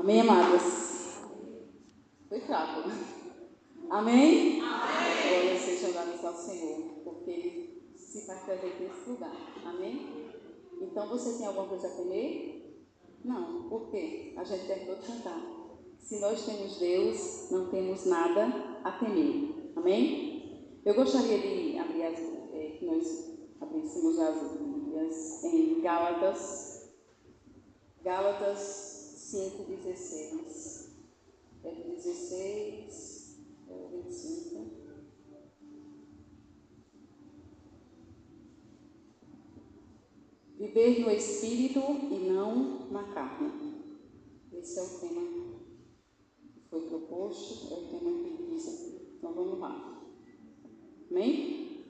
Amém, amadas? Foi fraco. Amém? Amém. Glória seja dada ao Senhor, porque Ele se faz presente nesse lugar. Amém? Então, você tem alguma coisa a temer? Não. Por quê? A gente terminou de cantar. Se nós temos Deus, não temos nada a temer. Amém? Eu gostaria de abrir que nós abríssemos as Bíblias em Gálatas 5:16. É do 16 ao 25. Viver no Espírito e não na carne. Esse é o tema que foi proposto, é o tema que diz aqui. Então vamos lá. Amém?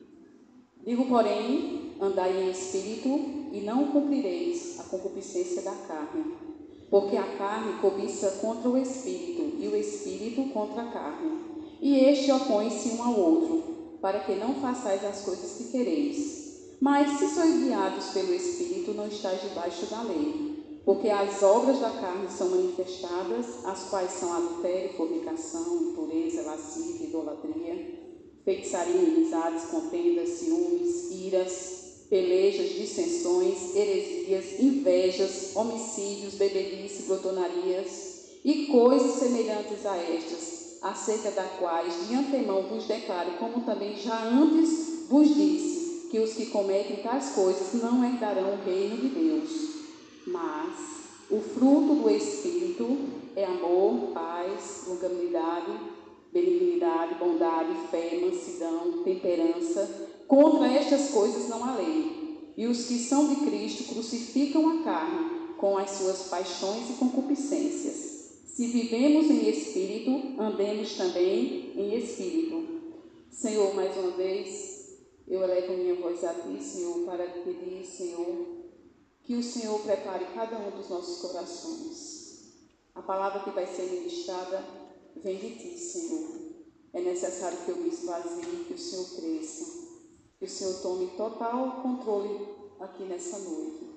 Digo, porém, andai em Espírito e não cumprireis a concupiscência da carne. Porque a carne cobiça contra o Espírito e o Espírito contra a carne. E este opõe-se um ao outro, para que não façais as coisas que quereis. Mas se sois guiados pelo Espírito, não estáis debaixo da lei. Porque as obras da carne são manifestadas, as quais são adultério, fornicação, impureza, lascívia, idolatria, feitiçaria, inimizades, contendas, ciúmes, iras, pelejas, dissensões, heresias, invejas, homicídios, bebedice, glotonarias e coisas semelhantes a estas, acerca das quais de antemão vos declaro, como também já antes vos disse, que os que cometem tais coisas não herdarão o reino de Deus. Mas o fruto do Espírito é amor, paz, longanimidade, benignidade, bondade, fé, mansidão, temperança. Contra estas coisas não há lei. E os que são de Cristo crucificam a carne com as suas paixões e concupiscências. Se vivemos em Espírito, andemos também em Espírito. Senhor, mais uma vez, eu elevo minha voz a Ti, Senhor, para pedir, Senhor, que o Senhor prepare cada um dos nossos corações. A palavra que vai ser ministrada vem de Ti, Senhor. É necessário que eu me esvazie, que o Senhor cresça, que o Senhor tome total controle aqui nessa noite,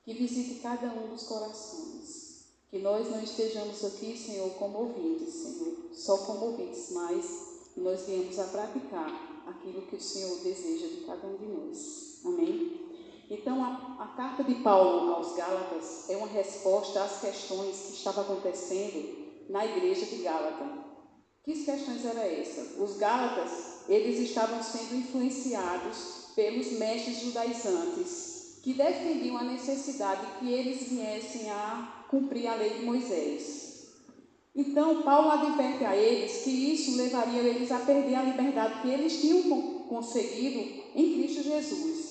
que visite cada um dos corações, que nós não estejamos aqui, Senhor, como ouvintes, Senhor, só como ouvintes, mas que nós viemos a praticar aquilo que o Senhor deseja de cada um de nós. Amém? Então, a carta de Paulo aos Gálatas é uma resposta às questões que estavam acontecendo na igreja de Gálata. Que questões eram essas? Os Gálatas, eles estavam sendo influenciados pelos mestres judaizantes, que defendiam a necessidade de que eles viessem a cumprir a lei de Moisés. Então, Paulo adverte a eles que isso levaria eles a perder a liberdade que eles tinham conseguido em Cristo Jesus.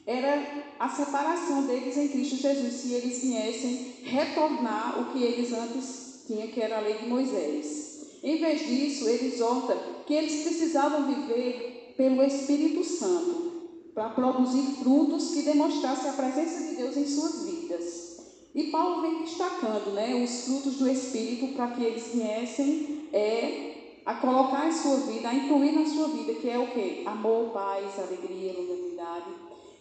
Era a separação deles em Cristo Jesus, se eles viessem retornar o que eles antes tinham, que era a lei de Moisés. Em vez disso, ele exorta que eles precisavam viver pelo Espírito Santo, para produzir frutos que demonstrassem a presença de Deus em suas vidas. E Paulo vem destacando, os frutos do Espírito para que eles viessem a colocar em sua vida, a incluir na sua vida, que é o quê? Amor, paz, alegria, longanimidade.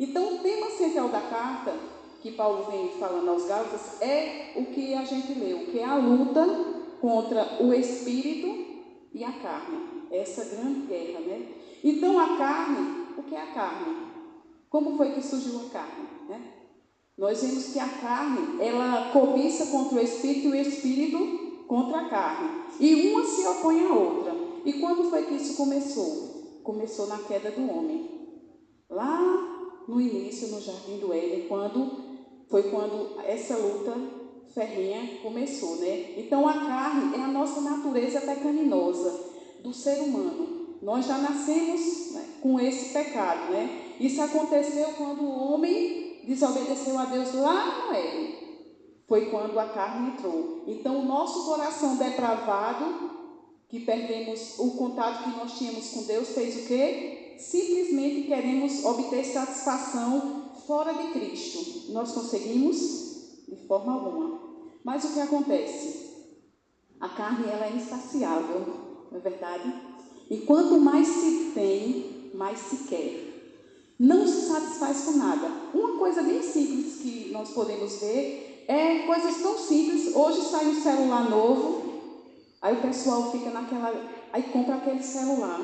Então, o tema central da carta, que Paulo vem falando aos Gálatas, é o que a gente leu, que é a luta contra o Espírito e a carne. Essa grande guerra, Então, a carne, o que é a carne? Como foi que surgiu a carne, Nós vemos que a carne, ela cobiça contra o Espírito e o Espírito contra a carne. E uma se opõe à outra. E quando foi que isso começou? Começou na queda do homem. Lá no início, no Jardim do Éden, quando essa luta ferrenha começou, Então, a carne é a nossa natureza pecaminosa do ser humano. Nós já nascemos com esse pecado, Isso aconteceu quando o homem desobedeceu a Deus lá no Éden. Foi quando a carne entrou. Então, o nosso coração depravado, que perdemos o contato que nós tínhamos com Deus, fez o quê? Simplesmente queremos obter satisfação fora de Cristo. Nós conseguimos? De forma alguma. Mas o que acontece? A carne, ela é insaciável, não é verdade? E quanto mais se tem, mais se quer. Não se satisfaz com nada. Uma coisa bem simples que nós podemos ver coisas tão simples. Hoje sai um celular novo, aí o pessoal fica aí compra aquele celular.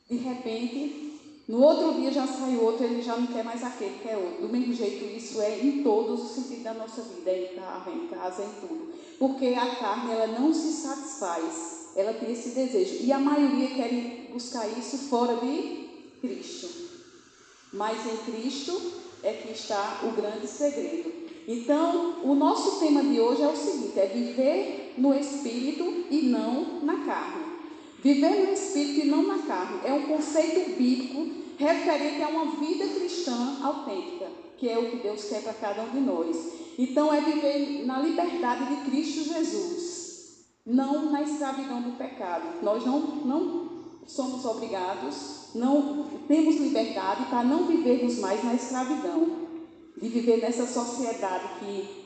De repente, no outro dia já sai outro, ele já não quer mais aquele, quer outro. Do mesmo jeito, isso é em todos os sentidos da nossa vida, em carro, em casa, em tudo. Porque a carne, ela não se satisfaz, ela tem esse desejo. E a maioria quer buscar isso fora de Cristo. Mas em Cristo é que está o grande segredo. Então, o nosso tema de hoje é o seguinte, é viver no Espírito e não na carne. Viver no Espírito e não na carne é um conceito bíblico referente a uma vida cristã autêntica, que é o que Deus quer para cada um de nós. Então, é viver na liberdade de Cristo Jesus, não na escravidão do pecado. Nós não somos obrigados, não temos liberdade para não vivermos mais na escravidão, de viver nessa sociedade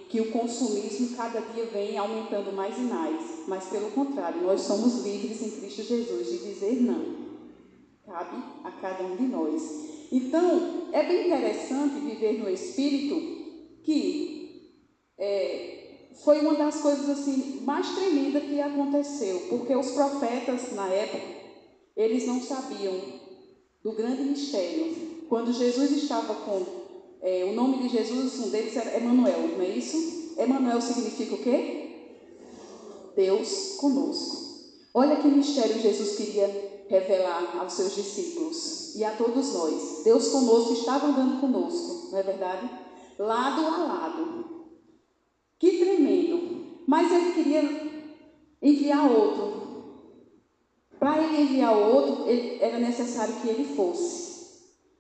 que o consumismo cada dia vem aumentando mais e mais. Mas pelo contrário, nós somos livres em Cristo Jesus de dizer não. Cabe a cada um de nós. Então, é bem interessante viver no Espírito, que foi uma das coisas assim mais tremendas que aconteceu, porque os profetas na época, eles não sabiam do grande mistério. Quando Jesus estava com o nome de Jesus, um deles era Emanuel, não é isso? Emanuel significa o quê? Deus conosco. Olha que mistério Jesus queria revelar aos seus discípulos e a todos nós. Deus conosco, estava andando conosco, não é verdade? Lado a lado. Que tremendo! Mas ele queria enviar outro. Para ele enviar outro, era necessário que ele fosse.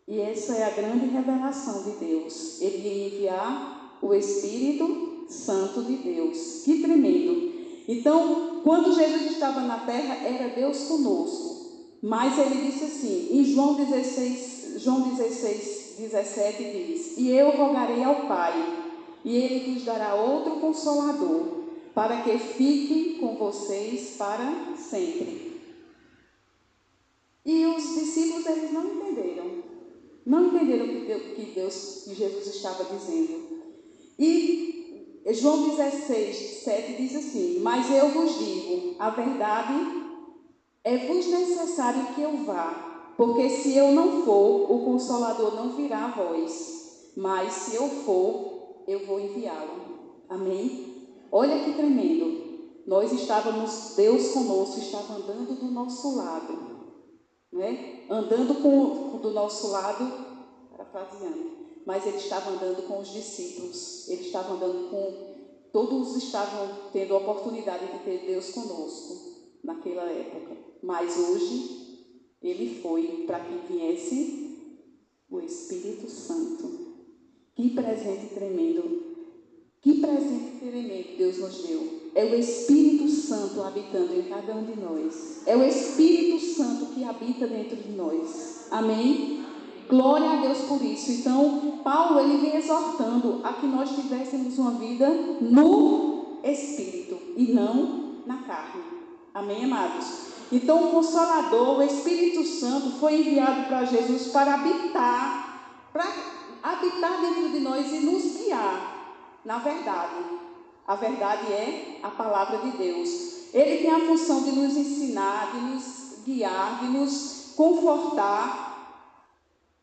E essa é a grande revelação de Deus. Ele ia enviar o Espírito Santo de Deus. Que tremendo! Então, quando Jesus estava na terra, era Deus conosco. Mas ele disse assim, em João 16, 17 diz: E eu rogarei ao Pai, e ele vos dará outro Consolador, para que fique com vocês para sempre. E os discípulos, eles não entenderam. Não entenderam o que Jesus estava dizendo. E João 16, 7 diz assim: Mas eu vos digo, a verdade é-vos necessário que eu vá, porque se eu não for, o Consolador não virá a vós, mas se eu for, eu vou enviá-lo. Amém? Olha que tremendo. Nós estávamos, Deus conosco, estava andando do nosso lado, né? Andando do nosso lado, parafraseando, mas ele estava andando com os discípulos, ele estava andando com, todos estavam tendo a oportunidade de ter Deus conosco naquela época, mas hoje ele foi para que viesse o Espírito Santo. Que presente tremendo, que presente tremendo Deus nos deu. É o Espírito Santo habitando em cada um de nós. É o Espírito Santo que habita dentro de nós. Amém? Glória a Deus por isso. Então, Paulo, ele vem exortando a que nós tivéssemos uma vida no Espírito e não na carne. Amém, amados? Então, o Consolador, o Espírito Santo, foi enviado para Jesus para habitar dentro de nós e nos guiar na verdade. A verdade é a palavra de Deus. Ele tem a função de nos ensinar, de nos guiar, de nos confortar.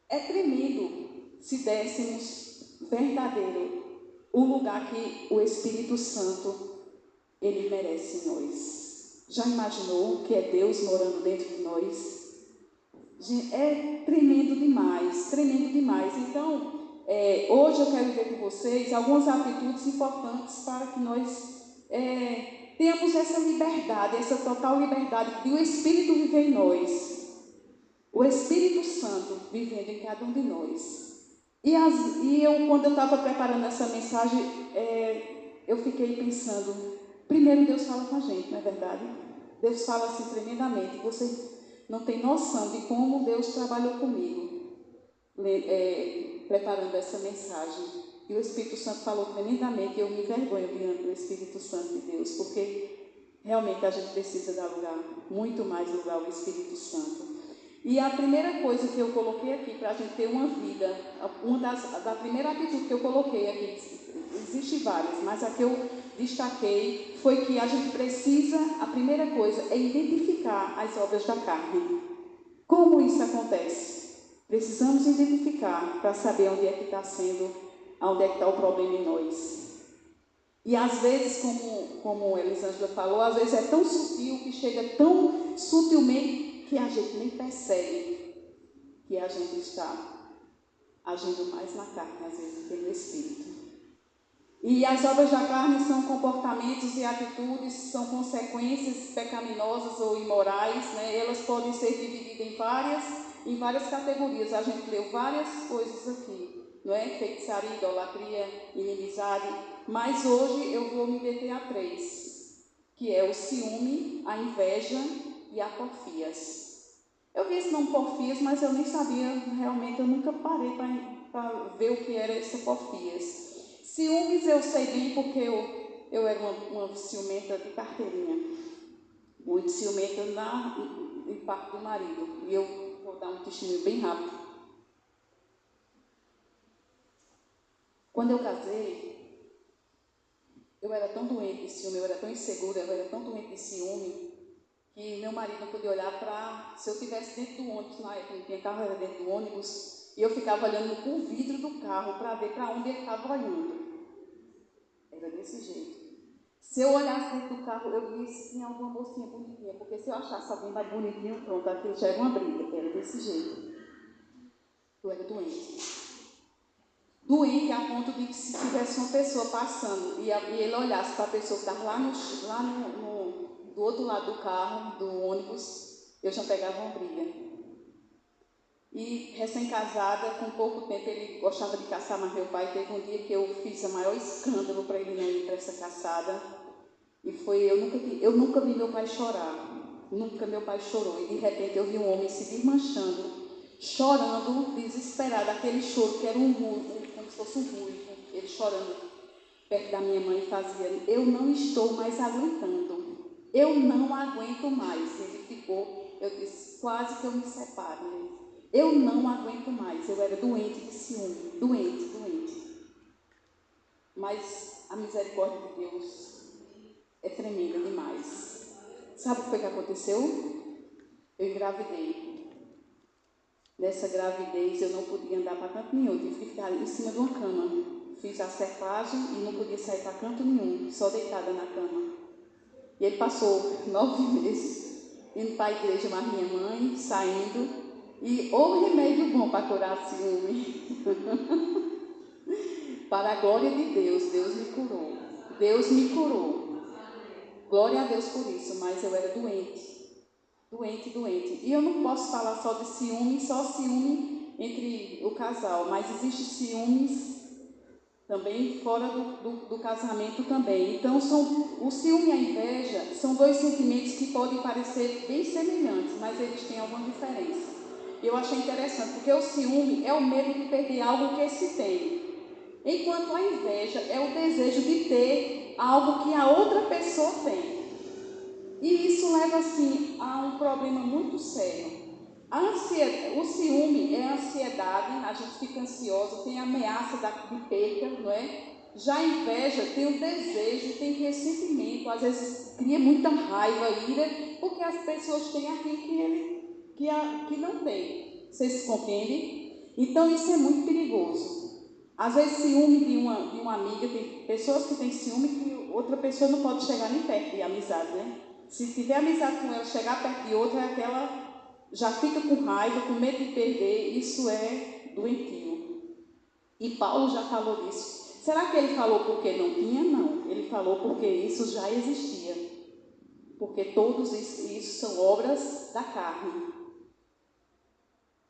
É tremendo se dessemos verdadeiro o lugar que o Espírito Santo ele merece em nós. Já imaginou que é Deus morando dentro de nós? É tremendo demais, tremendo demais. Então, hoje eu quero ver com vocês algumas atitudes importantes para que nós tenhamos essa liberdade, essa total liberdade de o Espírito viver em nós. O Espírito Santo vivendo em cada um de nós. Quando eu estava preparando essa mensagem, eu fiquei pensando, primeiro Deus fala com a gente, não é verdade? Deus fala assim tremendamente. Você não tem noção de como Deus trabalhou comigo, preparando essa mensagem. E o Espírito Santo falou tremendamente, e eu me envergonho diante do Espírito Santo de Deus, porque realmente a gente precisa dar lugar, muito mais lugar ao Espírito Santo. E a primeira coisa que eu coloquei aqui para a gente ter uma vida, da primeira atitude que eu coloquei aqui, existem várias, mas a que eu destaquei foi que a gente precisa, a primeira coisa é identificar as obras da carne. Como isso acontece? Precisamos identificar para saber onde é que está sendo, onde é que está o problema em nós. E às vezes, como Elisângela falou, às vezes é tão sutil que chega tão sutilmente que a gente nem percebe que a gente está agindo mais na carne, às vezes, do que no espírito. E as obras da carne são comportamentos e atitudes, são consequências pecaminosas ou imorais, né? Elas podem ser divididas em várias categorias. A gente leu várias coisas aqui, não é? Feitiçaria, idolatria, inimizade. Mas hoje eu vou me deter a 3, que é o ciúme, a inveja e a porfias. Eu vi esse nome porfias, mas eu nem sabia, realmente, eu nunca parei para ver o que era essa porfias. Ciúmes eu sei bem porque eu era uma ciumenta de carteirinha, muito ciumenta em parte do marido. E eu vou dar um testemunho bem rápido. Quando eu casei, eu era tão doente de ciúme, eu era tão insegura, eu era tão doente de ciúme, que meu marido não podia olhar para... Se eu estivesse dentro do ônibus, na época não tinha carro, era dentro do ônibus, e eu ficava olhando para o vidro do carro para ver para onde ele estava olhando. Era desse jeito. Se eu olhasse dentro do carro, eu via se tinha alguma mocinha bonitinha, porque se eu achasse alguém mais bonitinho, pronto, aquilo já era uma briga. Era desse jeito. Eu era doente. Doente a ponto de que se tivesse uma pessoa passando e ele olhasse para a pessoa que estava do outro lado do carro, do ônibus, eu já pegava uma briga. E recém-casada, com pouco tempo, ele gostava de caçar, mas meu pai teve um dia que eu fiz o maior escândalo para ele não ir para essa caçada. E foi, eu nunca vi meu pai chorar. Nunca meu pai chorou. E de repente eu vi um homem se desmanchando, chorando, desesperado, aquele choro que era um ruivo, como se fosse um ruivo, ele chorando perto da minha mãe fazia: eu não estou mais aguentando, eu não aguento mais. Ele ficou, eu disse, quase que eu me separo. Eu não aguento mais, eu era doente de ciúme, doente. Mas a misericórdia de Deus é tremenda demais. Sabe o que foi que aconteceu? Eu engravidei. Nessa gravidez eu não podia andar para canto nenhum, eu tive que ficar em cima de uma cama. Fiz a cerclagem e não podia sair para canto nenhum, só deitada na cama. E ele passou 9 meses indo para a igreja, mais minha mãe, saindo. E o remédio bom para curar ciúme. Para a glória de Deus, Deus me curou. Deus me curou. Glória a Deus por isso, mas eu era doente. E eu não posso falar só de ciúme, só ciúme entre o casal, mas existe ciúmes também fora do casamento também. Então, o ciúme e a inveja são 2 sentimentos que podem parecer bem semelhantes, mas eles têm alguma diferença. Eu achei interessante, porque o ciúme é o medo de perder algo que se tem, enquanto a inveja é o desejo de ter algo que a outra pessoa tem. E isso leva, assim, a um problema muito sério. O ciúme é a ansiedade, a gente fica ansioso, tem a ameaça de perda, não é? Já a inveja tem o desejo, tem ressentimento, às vezes cria muita raiva, ira, porque as pessoas têm aquilo que não tem. Vocês compreendem? Então isso é muito perigoso. Às vezes ciúme de uma amiga, tem pessoas que têm ciúme que outra pessoa não pode chegar nem perto de amizade, né? Se tiver amizade com ela, chegar perto de outra, é aquela já fica com raiva, com medo de perder. Isso é doentio. E Paulo já falou disso. Será que ele falou porque não tinha? Não. Ele falou porque isso já existia. Porque todos isso são obras da carne.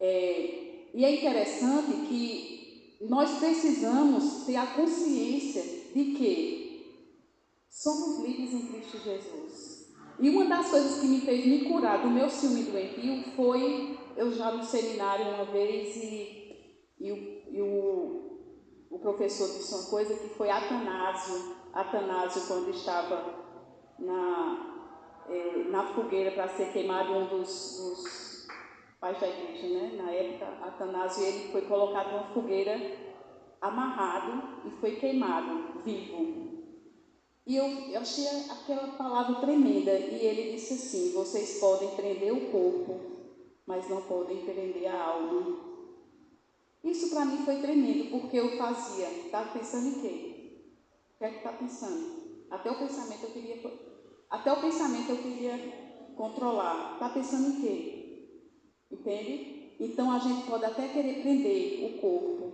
E é interessante que nós precisamos ter a consciência de que somos livres em Cristo Jesus. E uma das coisas que me fez me curar do meu ciúme doentio foi, eu já no seminário uma vez, e o professor disse uma coisa que foi Atanásio, quando estava na fogueira para ser queimado, um dos pais da igreja, né? Na época, Atanásio, ele foi colocado numa fogueira amarrado e foi queimado, vivo. E eu achei aquela palavra tremenda. E ele disse assim: vocês podem prender o corpo, mas não podem prender a alma. Isso para mim foi tremendo, porque eu fazia. Estava pensando em quê? O que é que está pensando? Até o pensamento eu queria controlar. Está pensando em quê? Entende? Então a gente pode até querer prender o corpo,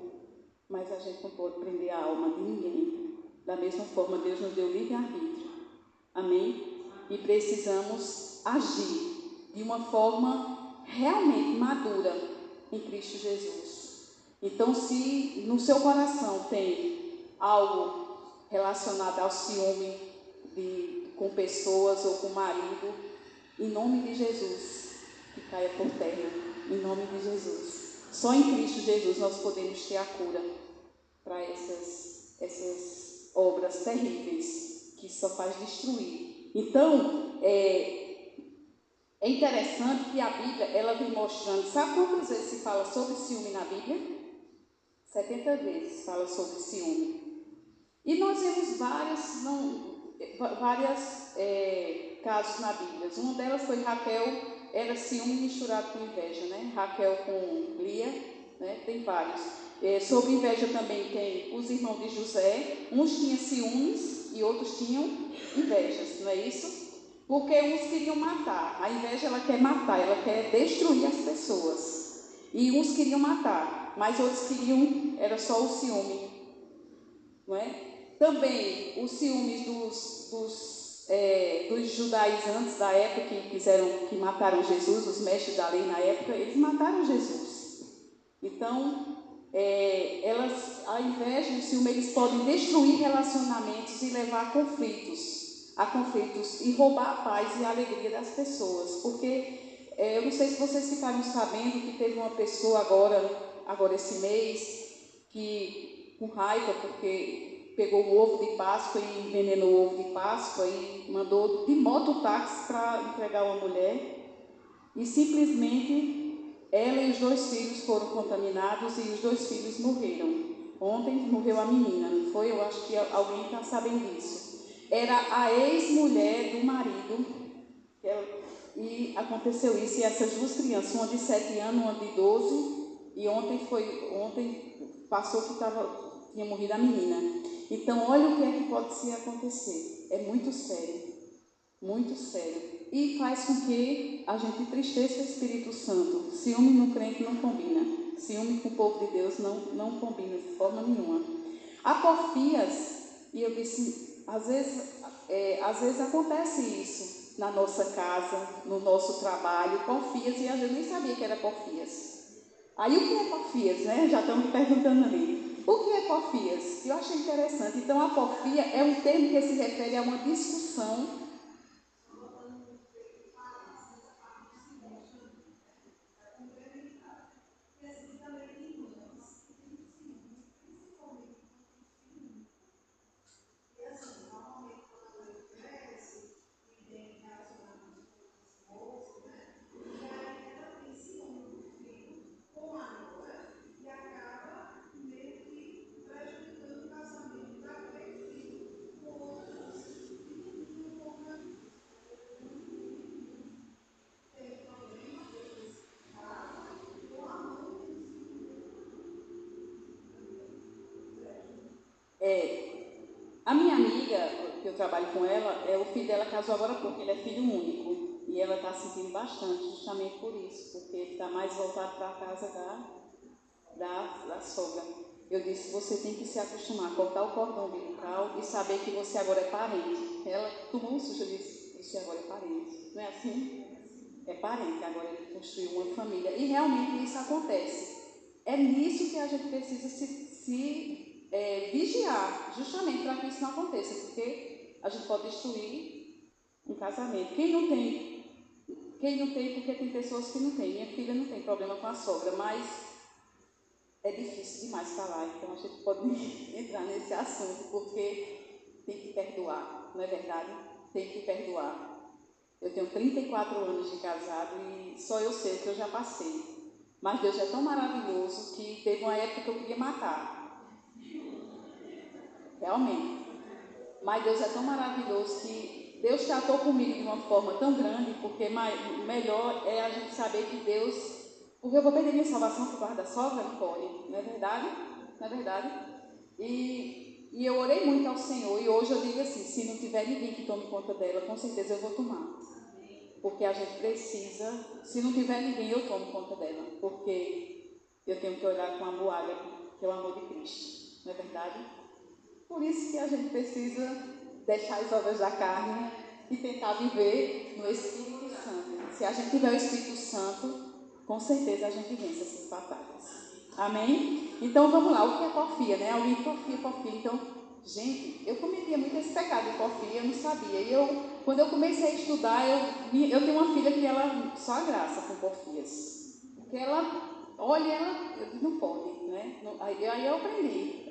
mas a gente não pode prender a alma de ninguém. Da mesma forma, Deus nos deu livre-arbítrio. Amém? E precisamos agir de uma forma realmente madura em Cristo Jesus. Então, se no seu coração tem algo relacionado ao ciúme com pessoas ou com o marido, em nome de Jesus, que caia por terra. Em nome de Jesus. Só em Cristo Jesus nós podemos ter a cura para essas obras terríveis que só faz destruir. Então, é interessante que a Bíblia, ela vem mostrando, sabe quantas vezes se fala sobre ciúme na Bíblia? 70 vezes fala sobre ciúme. E nós vemos várias casos na Bíblia. Uma delas foi Raquel, era ciúme misturado com inveja, né? Raquel com Lia, né? Tem vários. Sobre inveja também tem os irmãos de José. Uns tinham ciúmes e outros tinham invejas, não é isso? Porque uns queriam matar. A inveja, ela quer matar, ela quer destruir as pessoas. E uns queriam matar, mas outros queriam, era só o ciúme, não é? Também os ciúmes dos judaizantes da época que mataram Jesus, os mestres da lei na época, eles mataram Jesus. Então, a inveja e o ciúme, eles podem destruir relacionamentos e levar a conflitos e roubar a paz e a alegria das pessoas. Porque eu não sei se vocês ficaram sabendo que teve uma pessoa agora esse mês, que com raiva porque pegou o ovo de Páscoa e envenenou o ovo de Páscoa e mandou de mototáxi para entregar uma mulher, e simplesmente ela e os 2 filhos foram contaminados e os 2 filhos morreram. Ontem morreu a menina, não foi? Eu acho que alguém está sabendo disso. Era a ex-mulher do marido, e aconteceu isso. E essas 2 crianças, uma de 7 anos, uma de 12, e ontem passou que tinha morrido a menina. Então, olha o que é que pode se acontecer. É muito sério, muito sério. E faz com que a gente entristeça o Espírito Santo. Ciúme no crente não combina. Ciúme com o povo de Deus não combina de forma nenhuma. A porfias, e eu disse, às vezes acontece isso na nossa casa, no nosso trabalho, porfias, e a gente nem sabia que era porfias. Aí o que é porfias, né? Já estão me perguntando ali. O que é porfias? Eu achei interessante. Então, a porfia é um termo que se refere a uma discussão. A minha amiga, que eu trabalho com ela, o filho dela casou agora porque ele é filho único. E ela está sentindo bastante, justamente por isso, porque ele está mais voltado para a casa da sogra. Eu disse, você tem que se acostumar a cortar o cordão umbilical e saber que você agora é parente. Ela tomou um susto, eu disse, você agora é parente. Não é assim? É parente, agora ele construiu uma família. E realmente isso acontece. É nisso que a gente precisa se vigiar, justamente para que isso não aconteça, porque a gente pode destruir um casamento. Quem não tem, porque tem pessoas que não têm. Minha filha não tem problema com a sogra, mas é difícil demais falar, então a gente pode entrar nesse assunto, porque tem que perdoar, não é verdade? Tem que perdoar. Eu tenho 34 anos de casado e só eu sei o que eu já passei. Mas Deus é tão maravilhoso que teve uma época que eu queria matar. realmente. Mas Deus é tão maravilhoso que Deus tratou comigo de uma forma tão grande, porque melhor é a gente saber que Deus... Porque eu vou perder minha salvação por causa da sogra? Não pode, não é verdade? Não é verdade? E eu orei muito ao Senhor, e hoje eu digo assim, se não tiver ninguém que tome conta dela, com certeza eu vou tomar. Porque a gente precisa, se não tiver ninguém, eu tomo conta dela, porque eu tenho que olhar com amor ágape, que é o amor de Cristo, não é verdade? Por isso que a gente precisa deixar as obras da carne e tentar viver no Espírito Santo. Se a gente tiver o Espírito Santo, com certeza a gente vence essas batalhas. Amém? Então vamos lá, o que é porfia, né? Alguém porfia. Então, gente, eu cometia muito esse pecado de porfia, eu não sabia. E quando eu comecei a estudar, eu tenho uma filha que ela só a graça com porfias. Porque ela, olha, ela não pode, né? Aí eu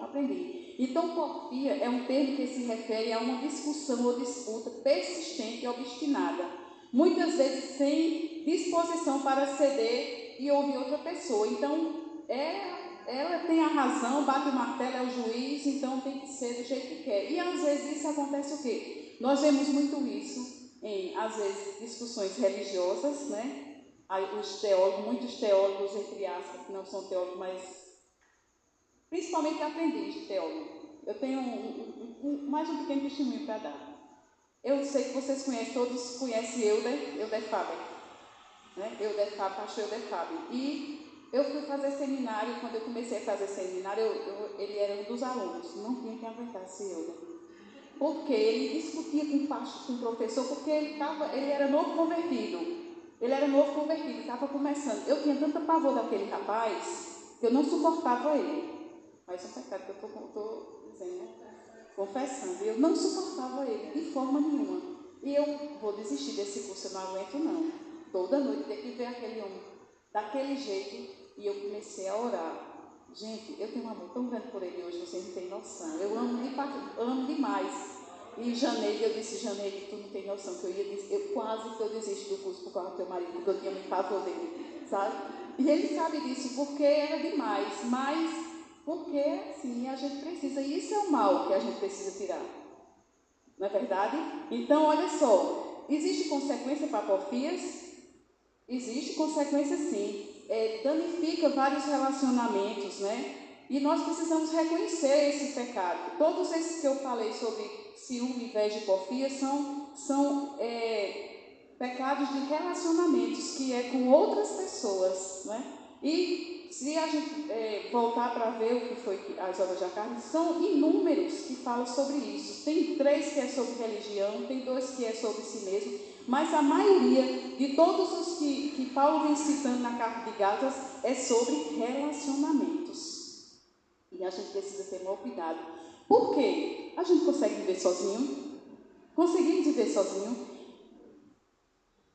aprendi. Então, porfia é um termo que se refere a uma discussão ou disputa persistente e obstinada, muitas vezes sem disposição para ceder e ouvir outra pessoa. Então, ela tem a razão, bate o martelo, é o juiz, então tem que ser do jeito que quer. E às vezes isso acontece o quê? Nós vemos muito isso em, às vezes, discussões religiosas, né? Aí muitos teólogos, entre aspas, que não são teólogos, mas principalmente aprendiz de teólogo. Eu tenho mais um pequeno testemunho para dar. Eu sei que vocês conhecem, todos conhecem Euder Faber, né? Pastor Euder Faber. E eu fui fazer seminário, quando eu comecei a fazer seminário, ele era um dos alunos, não tinha que aguentar esse Euder. Porque ele discutia com o professor, porque ele era novo convertido. Estava começando. Eu tinha tanta pavor daquele rapaz, que eu não suportava ele. Mas é um pecado que eu estou dizendo, confessando. Eu não suportava ele de forma nenhuma. E eu vou desistir desse curso, eu não aguento não. Toda noite tem que ver aquele homem daquele jeito. E eu comecei a orar. Gente, eu tenho um amor tão grande por ele hoje, vocês não têm noção. Eu amo demais. E em janeiro, eu disse, Janeiro, tu não tem noção, que quase que eu desisto do curso por causa do teu marido, porque eu tinha muito pavor dele, sabe? E ele sabe disso, porque era demais, mas porque, assim, a gente precisa, e isso é o mal que a gente precisa tirar, não é verdade? Então, olha só, existe consequência para porfias? Existe consequência sim, danifica vários relacionamentos, né? E nós precisamos reconhecer esse pecado. Todos esses que eu falei sobre ciúme, inveja e porfia são pecados de relacionamentos, que é com outras pessoas, né? E se a gente voltar para ver o que foi as obras da carne, são inúmeros que falam sobre isso. Tem 3 que é sobre religião, tem 2 que é sobre si mesmo, mas a maioria de todos os que Paulo vem citando na carta de Gálatas é sobre relacionamentos. E a gente precisa ter muito cuidado. Por quê? A gente consegue viver sozinho? Conseguimos viver sozinho?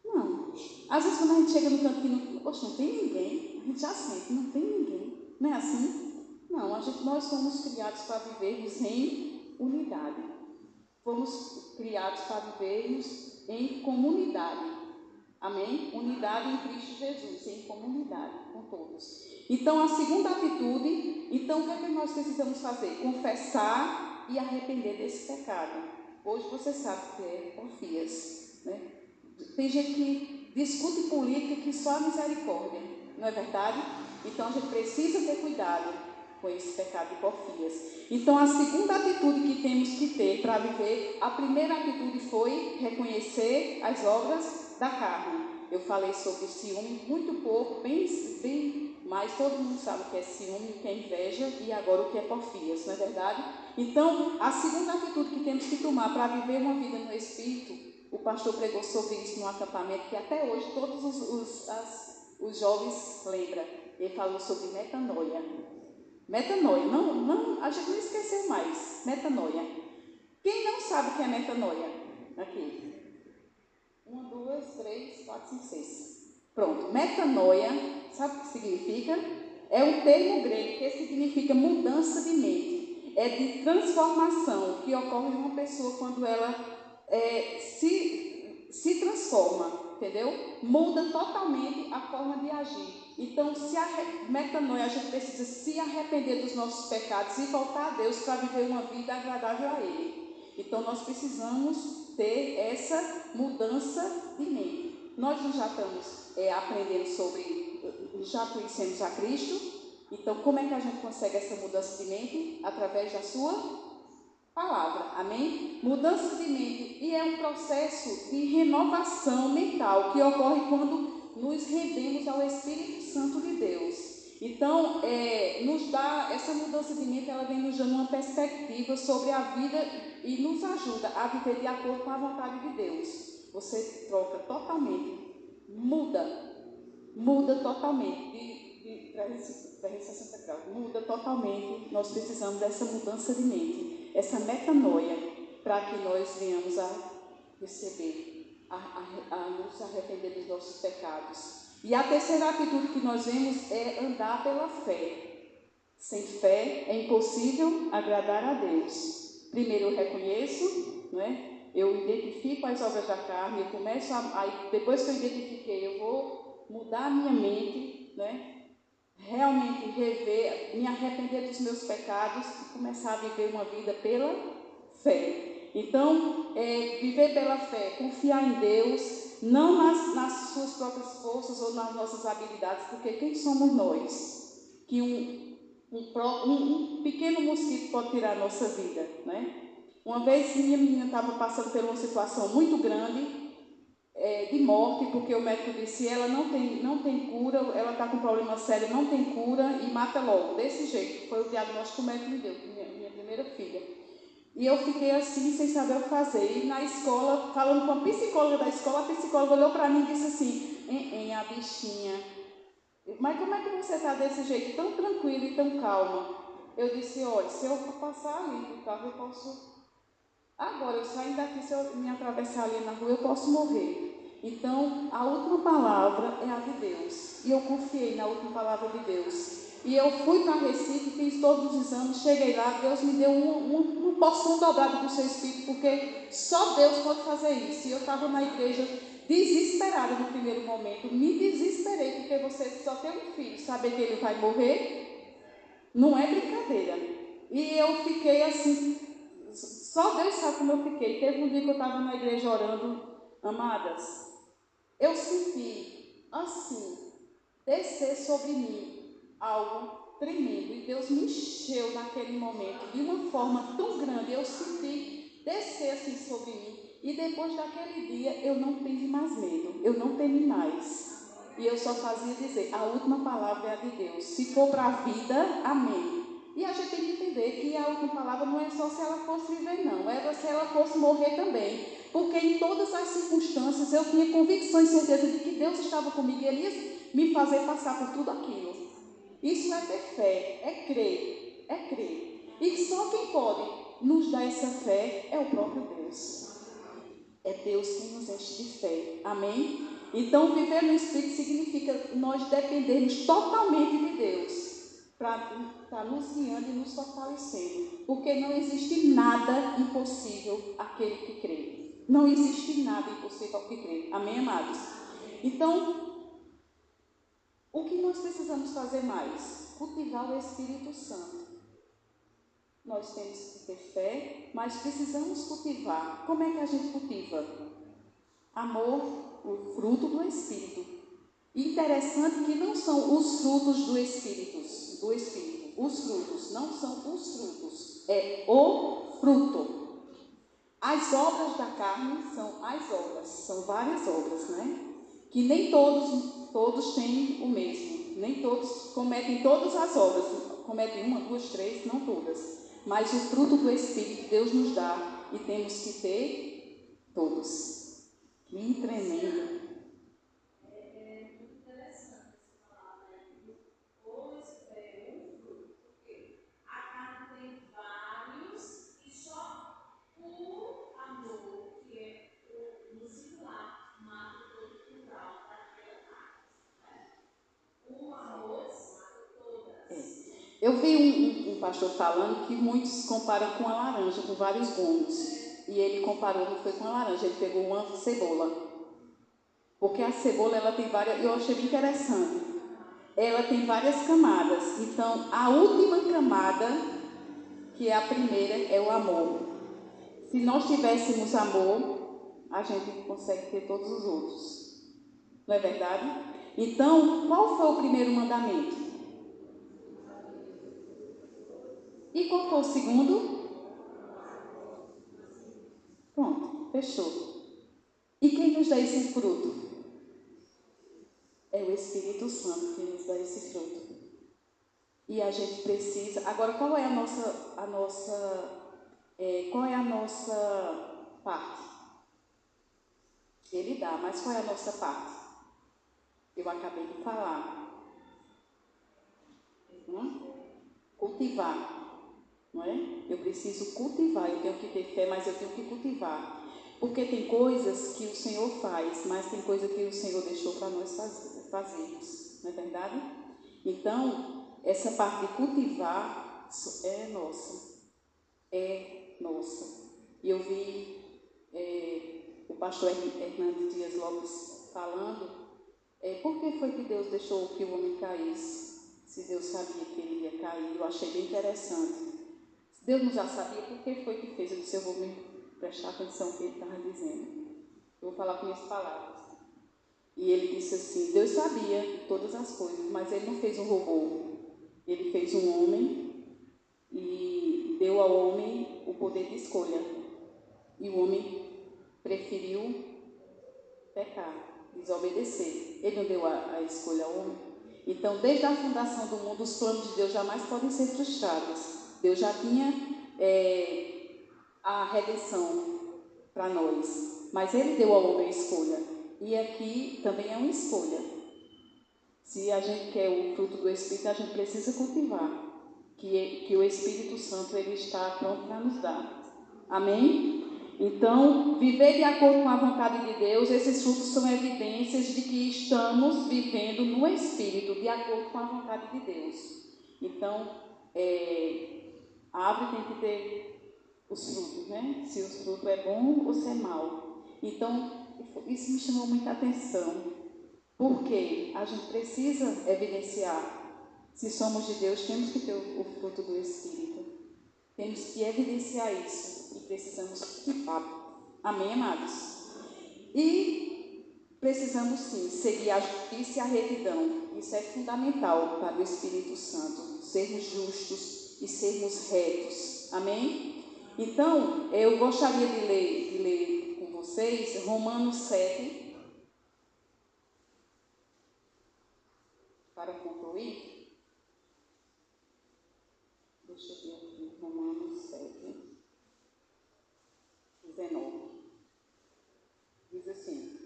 Não. Às vezes quando a gente chega no canto que não tem ninguém, a gente já sente, não tem ninguém. Não é assim? Não, nós fomos criados para vivermos em unidade. Fomos criados para vivermos em comunidade. Amém? Unidade em Cristo Jesus, em comunidade com todos. Então, a segunda atitude, então o que é que nós precisamos fazer? Confessar e arrepender desse pecado. Hoje você sabe que é porfias, né? Tem gente que discute política que só a misericórdia, não é verdade? Então a gente precisa ter cuidado com esse pecado de porfias. Então a segunda atitude que temos que ter para viver, a primeira atitude foi reconhecer as obras da carne. Eu falei sobre ciúme muito pouco, bem, mas todo mundo sabe o que é ciúme, o que é inveja e agora o que é porfias, não é verdade? Então a segunda atitude que temos que tomar para viver uma vida no Espírito, o pastor pregou sobre isso no acampamento, que até hoje todos os jovens lembram. Ele falou sobre metanoia. Metanoia, não, a gente não esqueceu mais. Metanoia. Quem não sabe o que é metanoia? Aqui. 1, 2, 3, 4, 5, 6. Pronto. Metanoia, sabe o que significa? É um termo grego que significa mudança de mente. É de transformação que ocorre em uma pessoa quando ela se transforma transforma, entendeu? Muda totalmente a forma de agir. Então, metanoia, a gente precisa se arrepender dos nossos pecados e voltar a Deus para viver uma vida agradável a Ele. Então, nós precisamos ter essa mudança de mente. Nós já estamos aprendendo já conhecemos a Cristo. Então, como é que a gente consegue essa mudança de mente? Através da sua palavra, amém? Mudança de mente, e é um processo de renovação mental que ocorre quando nos rendemos ao Espírito Santo de Deus. Então, nos dá essa mudança de mente, ela vem nos dando uma perspectiva sobre a vida e nos ajuda a viver de acordo com a vontade de Deus. Você troca totalmente, muda totalmente de 360 graus, muda totalmente. Nós precisamos dessa mudança de mente, essa metanoia, para que nós venhamos a receber, a nos arrepender dos nossos pecados. E a terceira atitude que nós vemos é andar pela fé. Sem fé é impossível agradar a Deus. Primeiro eu reconheço, né? Eu identifico as obras da carne, eu começo depois que eu identifiquei, eu vou mudar a minha mente, né? Realmente rever, me arrepender dos meus pecados e começar a viver uma vida pela fé. Então, viver pela fé, confiar em Deus, não nas suas próprias forças ou nas nossas habilidades, porque quem somos nós? Que um pequeno mosquito pode tirar a nossa vida, né? Uma vez minha menina estava passando por uma situação muito grande, de morte, porque o médico disse: ela não tem cura, ela está com um problema sério, não tem cura e mata logo, desse jeito. Foi o diagnóstico que o médico me deu, minha primeira filha. E eu fiquei assim, sem saber o que fazer. E na escola, falando com a psicóloga da escola, a psicóloga olhou para mim e disse assim: a bichinha, mas como é que você está desse jeito, tão tranquila e tão calma? Eu disse: olha, se eu passar ali no carro, eu posso... Agora, eu saio daqui, se eu me atravessar ali na rua, eu posso morrer. Então, a última palavra é a de Deus. E eu confiei na última palavra de Deus. E eu fui para Recife, fiz todos os exames, cheguei lá, Deus me deu uma porção dobrada do seu Espírito, porque só Deus pode fazer isso. E eu estava na igreja desesperada no primeiro momento, me desesperei, porque você só tem um filho, saber que ele vai morrer, não é brincadeira. E eu fiquei assim... Só Deus sabe como eu fiquei. Teve um dia que eu estava na igreja orando, amadas, eu senti assim, descer sobre mim algo tremendo. E Deus me encheu naquele momento de uma forma tão grande. Eu senti descer assim sobre mim. E depois daquele dia eu não tive mais medo, eu não temi mais. E eu só fazia dizer: a última palavra é a de Deus. Se for para a vida, amém. E a gente tem que entender que a última palavra não é só se ela fosse viver, não. Era se ela fosse morrer também. Porque em todas as circunstâncias eu tinha convicção e certeza de que Deus estava comigo e Ele ia me fazer passar por tudo aquilo. Isso é ter fé, é crer, é crer. E só quem pode nos dar essa fé é o próprio Deus. É Deus quem nos enche de fé. Amém? Então, viver no Espírito significa nós dependermos totalmente de Deus, para nos guiando e nos fortalecendo. Porque não existe nada impossível àquele que crê. Não existe nada impossível ao que crê. Amém, amados? Então, o que nós precisamos fazer mais? Cultivar o Espírito Santo. Nós temos que ter fé, mas precisamos cultivar. Como é que a gente cultiva? Amor, o fruto do Espírito. Interessante que não são os frutos do Espírito. Os frutos, não são os frutos, é o fruto. As obras da carne são as obras, são várias obras, né? Que nem todos têm o mesmo, nem todos cometem todas as obras, cometem uma, duas, três, não todas. Mas o fruto do Espírito Deus nos dá e temos que ter todos. Que tremendo. Eu vi um pastor falando que muitos comparam com a laranja, com vários gomos. E ele comparou, não foi com a laranja, ele pegou uma cebola. Porque a cebola, ela tem várias, eu achei bem interessante. Ela tem várias camadas. Então, a última camada, que é a primeira, é o amor. Se nós tivéssemos amor, a gente consegue ter todos os outros. Não é verdade? Então, qual foi o primeiro mandamento? E qual foi o segundo? Pronto, fechou. E quem nos dá esse fruto? É o Espírito Santo que nos dá esse fruto. E a gente precisa. Agora, qual é a nossa parte? Ele dá, mas qual é a nossa parte? Eu acabei de falar. Cultivar, não é? Eu preciso cultivar. Eu tenho que ter fé, mas eu tenho que cultivar. Porque tem coisas que o Senhor faz, mas tem coisa que o Senhor deixou para nós fazermos. Não é verdade? Então, essa parte de cultivar é nossa. É nossa. E eu vi o pastor Hernandes Dias Lopes falando, por que foi que Deus deixou que o homem caísse? Se Deus sabia que ele ia cair, eu achei bem interessante. Deus não já sabia, por que foi que fez? Eu disse, eu vou me prestar atenção no que ele estava dizendo. Eu vou falar com minhas palavras. E ele disse assim, Deus sabia de todas as coisas, mas ele não fez um robô. Ele fez um homem e deu ao homem o poder de escolha. E o homem preferiu pecar, desobedecer. Ele não deu a escolha ao homem. Então, desde a fundação do mundo, os planos de Deus jamais podem ser frustrados. Deus já tinha a redenção para nós, mas Ele deu ao homem a escolha. E aqui também é uma escolha. Se a gente quer o fruto do Espírito, a gente precisa cultivar. Que o Espírito Santo ele está pronto para nos dar. Amém? Então, viver de acordo com a vontade de Deus, esses frutos são evidências de que estamos vivendo no Espírito, de acordo com a vontade de Deus. Então, a árvore tem que ter os frutos, né? Se o fruto é bom ou se é mau. Então, isso me chamou muita atenção, porque a gente precisa evidenciar. Se somos de Deus, temos que ter o fruto do Espírito. Temos que evidenciar isso e precisamos cultivar. Amém, amados? E precisamos sim seguir a justiça e a retidão. Isso é fundamental para o Espírito Santo. Sermos justos e sermos retos. Amém? Então, eu gostaria de ler com vocês Romanos 7, para concluir. Deixa eu ver aqui, Romanos 7, 19. Diz assim: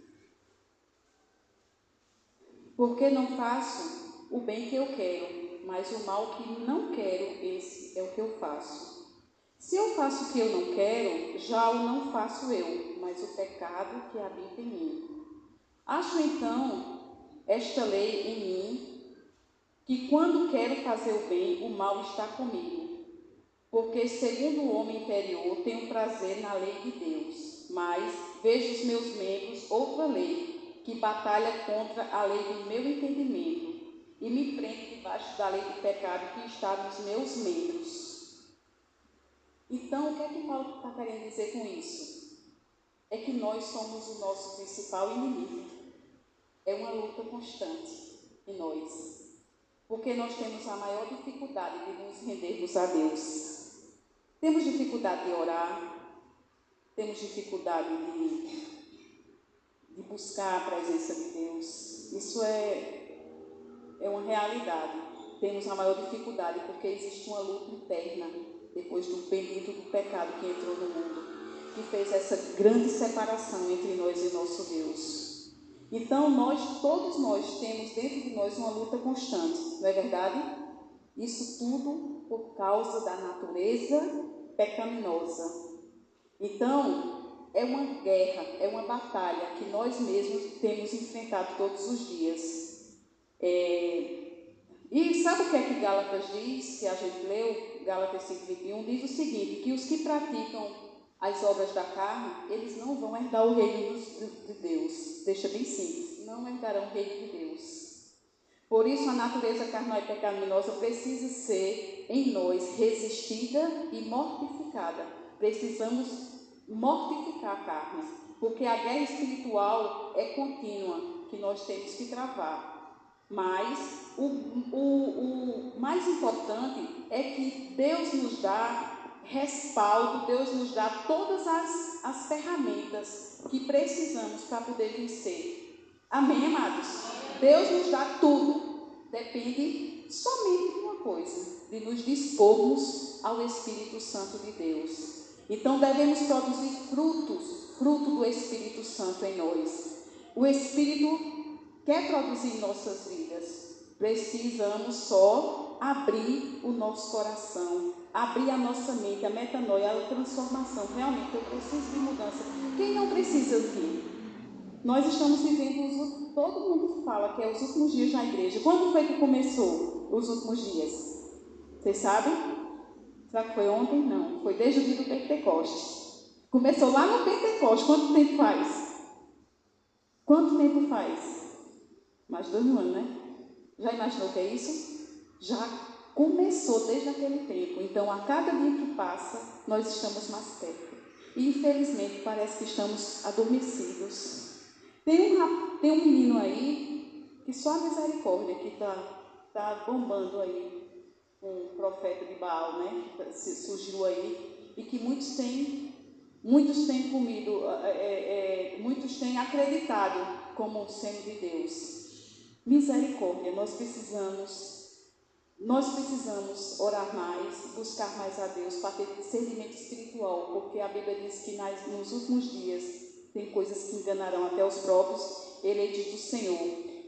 porque não faço o bem que eu quero, mas o mal que não quero, esse é o que eu faço. Se eu faço o que eu não quero, já o não faço eu, mas o pecado que habita em mim. Acho então esta lei em mim, que quando quero fazer o bem, o mal está comigo. Porque, segundo o homem interior, tenho prazer na lei de Deus, mas vejo os meus membros outra lei, que batalha contra a lei do meu entendimento, e me prende debaixo da lei do pecado que está nos meus membros. Então, o que é que Paulo está querendo dizer com isso? É que nós somos o nosso principal inimigo. É uma luta constante em nós, porque nós temos a maior dificuldade de nos rendermos a Deus. Temos dificuldade de orar, temos dificuldade de buscar a presença de Deus. Isso é uma realidade. Temos a maior dificuldade porque existe uma luta interna depois do bendito do pecado que entrou no mundo, que fez essa grande separação entre nós e nosso Deus. Então, todos nós temos dentro de nós uma luta constante, não é verdade? Isso tudo por causa da natureza pecaminosa. Então, é uma guerra, é uma batalha que nós mesmos temos enfrentado todos os dias. E sabe o que é que Gálatas diz, que a gente leu? Gálatas 5:21 diz o seguinte, que os que praticam as obras da carne, eles não vão herdar o reino de Deus. deixa bem simples, não herdarão o reino de Deus. Por isso, a natureza carnal e pecaminosa precisa ser, em nós, resistida e mortificada. Precisamos mortificar a carne, porque a guerra espiritual é contínua, que nós temos que travar. Mas o mais importante é que Deus nos dá respaldo, Deus nos dá todas as ferramentas que precisamos para poder vencer. Amém, amados? Deus nos dá tudo, depende somente de uma coisa, de nos dispormos ao Espírito Santo de Deus. Então devemos produzir fruto do Espírito Santo em nós. O Espírito quer produzir em nossas vidas, precisamos só abrir o nosso coração, abrir a nossa mente, a metanoia, a transformação. Realmente eu preciso de mudança. Quem não precisa vir? Nós estamos vivendo, todo mundo fala que é os últimos dias na igreja. Quando foi que começou os últimos dias? Vocês sabem? Será que foi ontem? Não, foi desde o dia do Pentecostes. Começou lá no Pentecostes. Quanto tempo faz? Quanto tempo faz? Mais de 2 anos, né? Já imaginou o que é isso? Já começou desde aquele tempo. Então, a cada dia que passa, nós estamos mais perto. E, infelizmente, parece que estamos adormecidos. Tem um menino aí, que só a misericórdia, que está bombando aí, um profeta de Baal, né? Que surgiu aí, e que muitos têm comido, muitos têm acreditado como sendo de Deus. Misericórdia, nós precisamos orar mais, buscar mais a Deus, para ter discernimento espiritual, porque a Bíblia diz que nos últimos dias tem coisas que enganarão até os próprios eleitos do Senhor.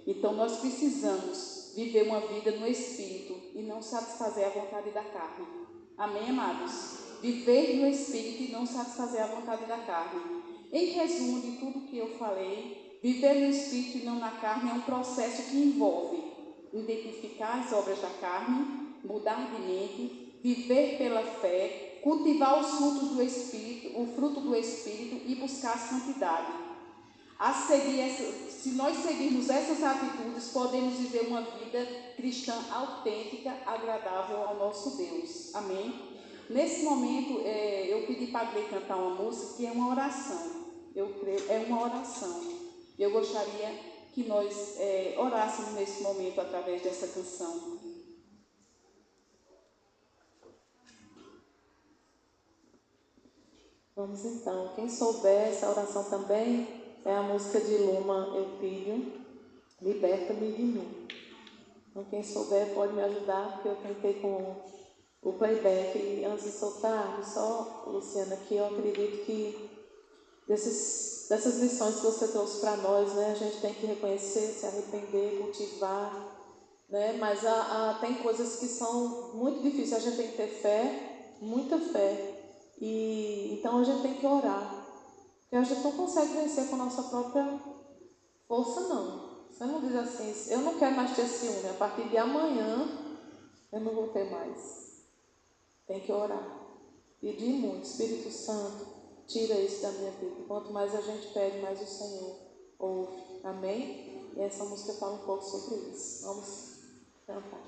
Então nós precisamos viver uma vida no Espírito e não satisfazer a vontade da carne. Amém, amados? Viver no Espírito e não satisfazer a vontade da carne. Em resumo de tudo que eu falei, viver no Espírito e não na carne é um processo que envolve identificar as obras da carne, mudar de mente, viver pela fé, cultivar os frutos do Espírito, o fruto do Espírito e buscar a santidade. Se nós seguirmos essas atitudes, podemos viver uma vida cristã autêntica, agradável ao nosso Deus. Amém? Nesse momento, eu pedi para a Glei cantar uma música que é uma oração. Eu creio, é uma oração. Eu gostaria que nós orássemos nesse momento através dessa canção. Vamos então, quem souber essa oração também é a música de Luma Eupídio, Liberta-me de mim. Então quem souber pode me ajudar, porque eu tentei com o playback e antes de soltar, só, Luciana, que eu acredito que dessas lições que você trouxe para nós, né, a gente tem que reconhecer, se arrepender, cultivar, né, mas tem coisas que são muito difíceis, a gente tem que ter fé, muita fé. E então a gente tem que orar, porque a gente não consegue vencer com a nossa própria força, não. Você não diz assim, eu não quero mais ter ciúme, a partir de amanhã eu não vou ter mais. Tem que orar, pedir muito, Espírito Santo, tira isso da minha vida. Quanto mais a gente pede, mais o Senhor ouve. Amém? E essa música fala um pouco sobre isso. Vamos cantar.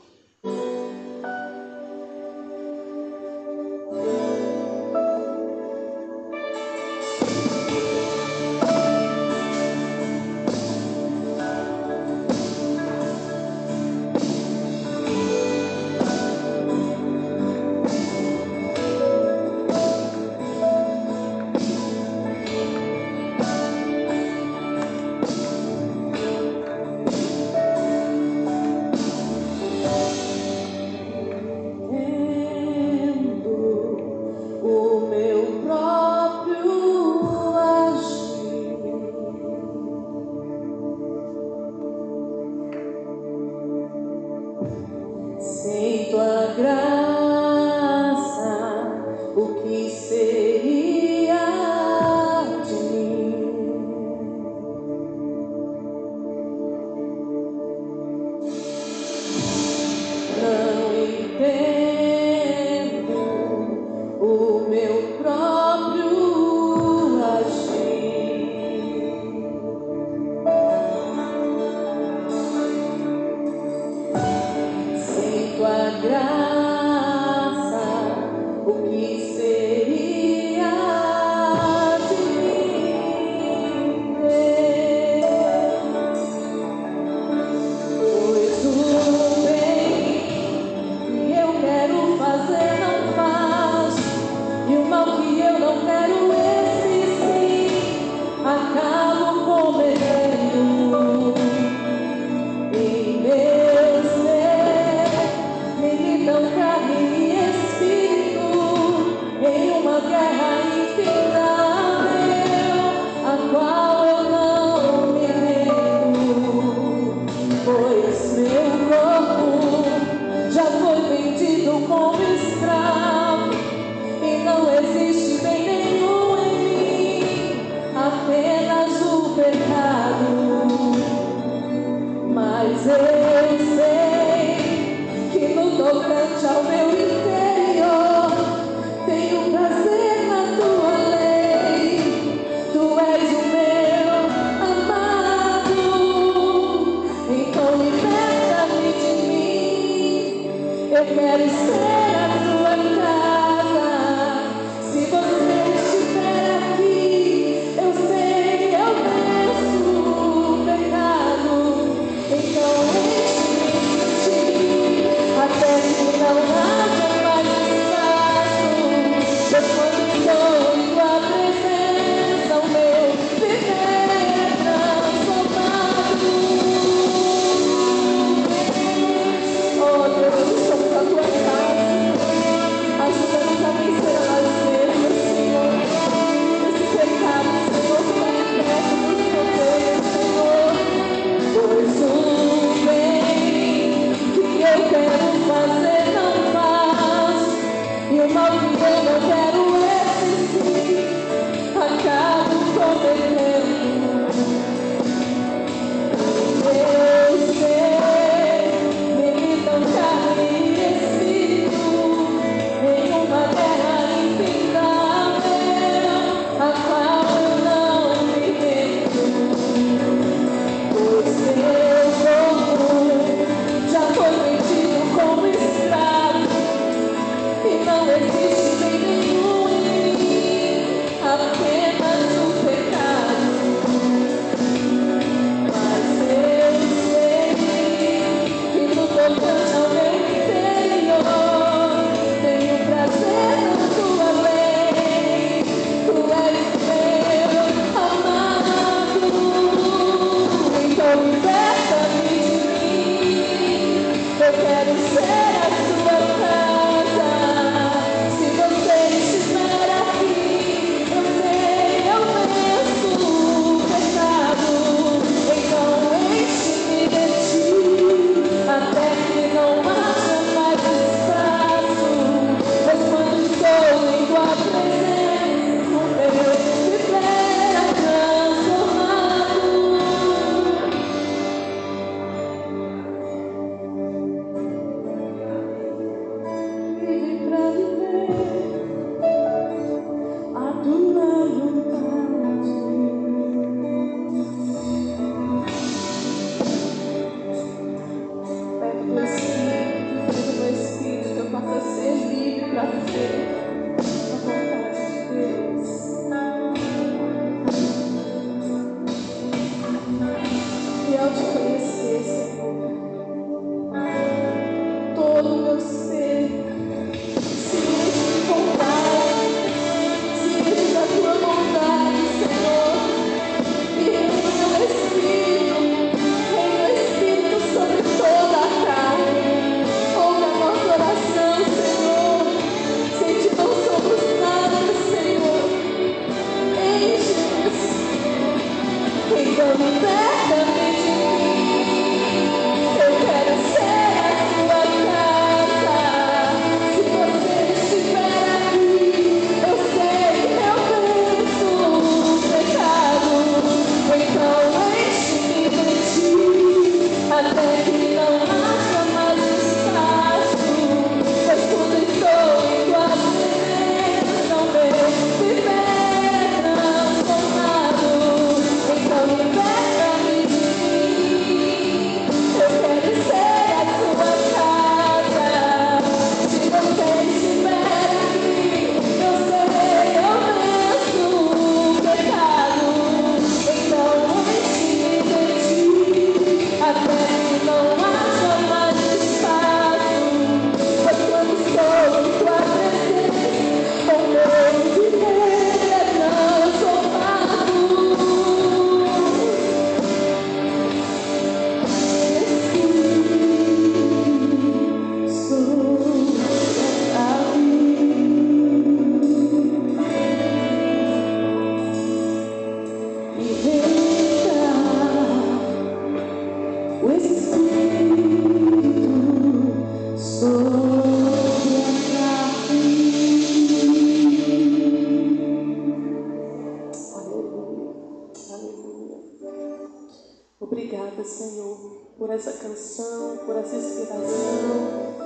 Obrigada, Senhor, por essa canção, por essa inspiração,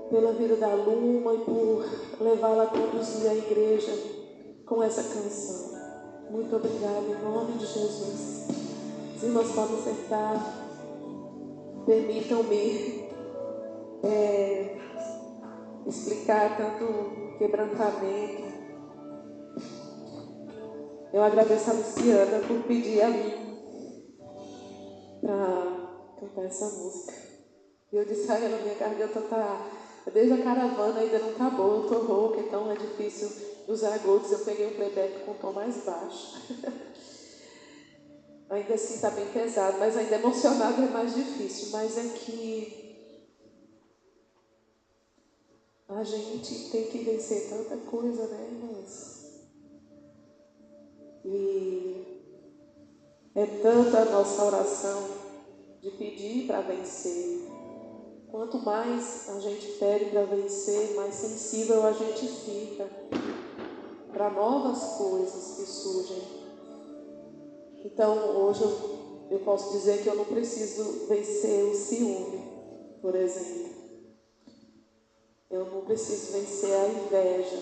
pela vida da Luma e por levá-la a conduzir a igreja com essa canção. Muito obrigada, em nome de Jesus. Se nós podemos sentar, permitam-me explicar tanto quebrantamento. Eu agradeço a Luciana por pedir a mim para cantar essa música. E eu disse a ela, minha garganta está, desde a caravana ainda não acabou, eu estou rouca, então é difícil usar agudos. Eu peguei um playback com um tom mais baixo. Ainda assim está bem pesado, mas ainda emocionado é mais difícil. Mas é que a gente tem que vencer tanta coisa, né, irmãos? E é tanta a nossa oração de pedir para vencer. Quanto mais a gente pede para vencer, mais sensível a gente fica para novas coisas que surgem. Então, hoje eu posso dizer que eu não preciso vencer o ciúme, por exemplo. Eu não preciso vencer a inveja.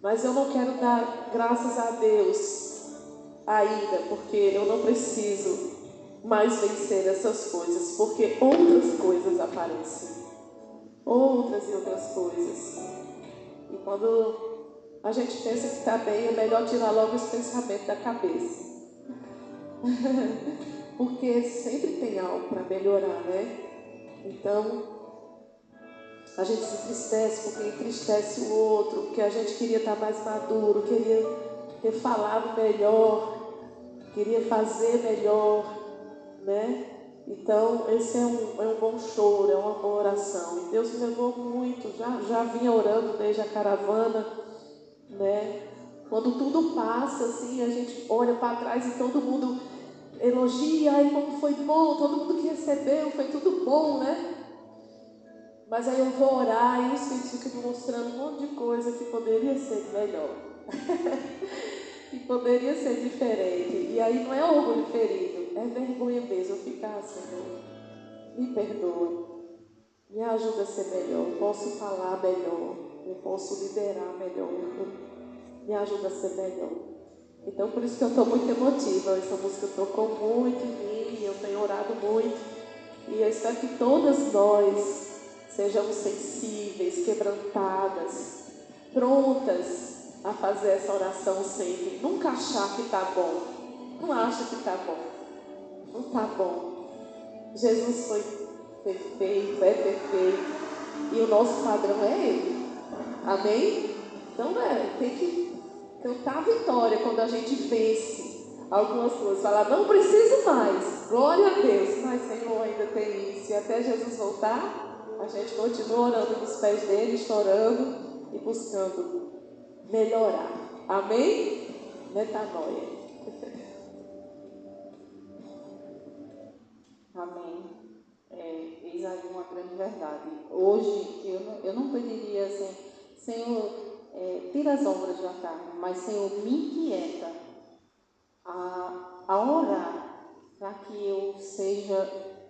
Mas eu não quero dar graças a Deus ainda, porque eu não preciso mais vencer essas coisas, porque outras coisas aparecem. Outras e outras coisas. E quando a gente pensa que está bem, é melhor tirar logo esse pensamento da cabeça. Porque sempre tem algo para melhorar, né? Então, a gente se entristece porque entristece o outro, porque a gente queria estar mais maduro, queria ter falado melhor, queria fazer melhor, né? Então, esse é um bom choro, é uma boa oração. E Deus me levou muito, já vinha orando desde a caravana, né? Quando tudo passa, assim, a gente olha para trás e todo mundo elogia, ai como foi bom, todo mundo que recebeu, foi tudo bom, né? Mas aí eu vou orar e o Espírito fica me mostrando um monte de coisa que poderia ser melhor. Que poderia ser diferente. E aí não é orgulho ferido, é vergonha mesmo. Eu ficar, Senhor, me perdoa, me ajuda a ser melhor, eu posso falar melhor, eu posso liderar melhor, me ajuda a ser melhor. Então por isso que eu estou muito emotiva. Essa música tocou muito em mim, eu tenho orado muito. E eu espero que todas nós sejamos sensíveis, quebrantadas, prontas a fazer essa oração sempre. Nunca achar que está bom. Não acha que está bom. Não está bom. Jesus foi perfeito, é perfeito. E o nosso padrão é Ele. Amém? Então, tem que cantar a vitória quando a gente vence algumas coisas. Falar, não preciso mais. Glória a Deus. Mas, Senhor, ainda tem isso. E até Jesus voltar, a gente continua orando nos pés dele, chorando e buscando melhorar. Amém? Metanoia. Amém. Eis aí uma grande verdade. Hoje, eu não pediria assim, Senhor, tira as obras da carne, mas, Senhor, me inquieta a orar para que eu seja